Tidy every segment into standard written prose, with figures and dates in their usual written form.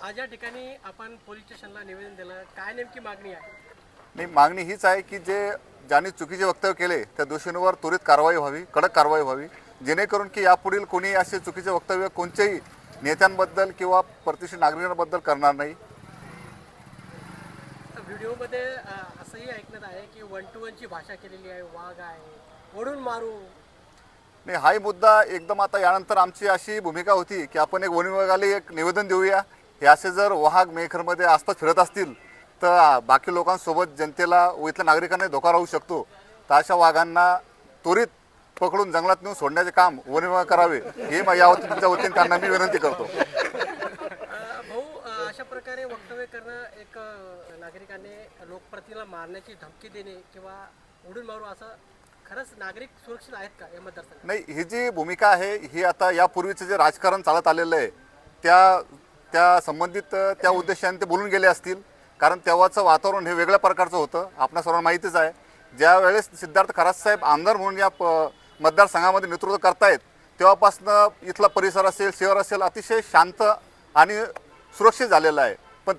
आज या ठिकाणी आपण पोलीस स्टेशनला निवेदन दिलं, काय नेमकी मागणी आहे? नाही, मागणी हीच आहे की ज्यांनी चुकीचे वक्तव्य केले त्या दोषींवर त्वरित कारवाई व्हावी, कडक कारवाई व्हावी, जेणेकरून की यापुढील कोणी असे चुकीचे वक्तव्य कोणत्याही नेत्यांबद्दल किंवा प्रतिष्ठित नागरिकांबद्दल करणार नाही. व्हिडिओमध्ये असंही ऐकण्यात आहे की 1 to 1 ची भाषा केलेली आहे, वाघ आहे, ओढून मारू. नाही, हाही मुद्दा एकदम आता यानंतर आमची अशी भूमिका होती की आपण एक वन विभागाला एक निवेदन देऊया. हे असे जर वाहक मेखरमध्ये आसपास फिरत असतील तर बाकी लोकांसोबत जनतेला व इथल्या नागरिकांना धोका राहू शकतो. तर अशा वाघांना त्वरित पकडून जंगलात नेऊन सोडण्याचे काम वन विभाग करावे, हे तुमच्या वतीने त्यांना मी विनंती करतो. भाऊ, अशा प्रकारे वक्तव्य करणं, एक नागरिकाने लोकप्रतिनिधीला मारण्याची धमकी देणे किंवा ओढून मारू, असं खरंच नागरिक सुरक्षित आहेत का या मतदारसंघात? नाही, ही जी भूमिका आहे ही आता यापूर्वीचं जे राजकारण चालत आलेलं आहे त्या संबंधित त्या उद्देशाने ते बोलून गेले असतील. कारण तेव्हाचं वातावरण हे वेगळ्या प्रकारचं होतं, आपल्या सर्वांना माहितीच आहे. ज्या वेळेस सिद्धार्थ खरातसाहेब आमदार म्हणून या मतदारसंघामध्ये नेतृत्व करतायत तेव्हापासनं इथला परिसर असेल, शहर असेल, अतिशय शांत आणि सुरक्षित झालेलं आहे. पण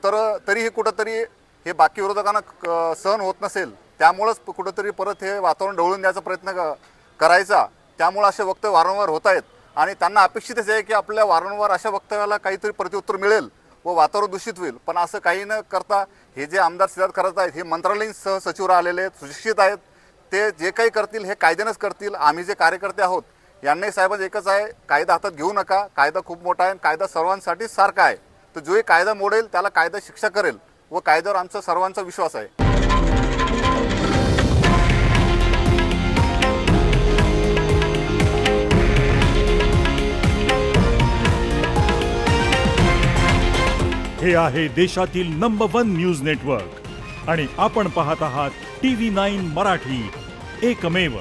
तरीही कुठंतरी हे बाकी विरोधकांना सहन होत नसेल, त्यामुळंच कुठंतरी परत हे वातावरण ढवळून द्यायचा प्रयत्न करायचा. त्यामुळं असे वक्तव्य वारंवार होत आहेत आणि त्यांना अपेक्षितच आहे की आपल्या वारंवार अशा वक्तव्याला काहीतरी प्रत्युत्तर मिळेल व वातावरण दूषित होईल. पण असं काही न करता हे जे आमदार सिद्धार्थ करत आहेत हे मंत्रालयीन सहसचिव राहिलेले आहेत, सुशिक्षित आहेत. ते जे काही करतील हे कायद्यानंच करतील. आम्ही जे कार्यकर्ते आहोत यांनाही साहेबांचं एकच आहे, कायदा हातात घेऊ नका. कायदा खूप मोठा आहे, कायदा सर्वांसाठी सारखा आहे. तर जो कायदा मोडेल त्याला कायदा शिक्षा करेल व कायद्यावर आमचा सर्वांचा विश्वास आहे. हे आहे देशातील नंबर 1 न्यूज नेटवर्क आणि आपण पाहत आहात TV9 मराठी, एकमेव.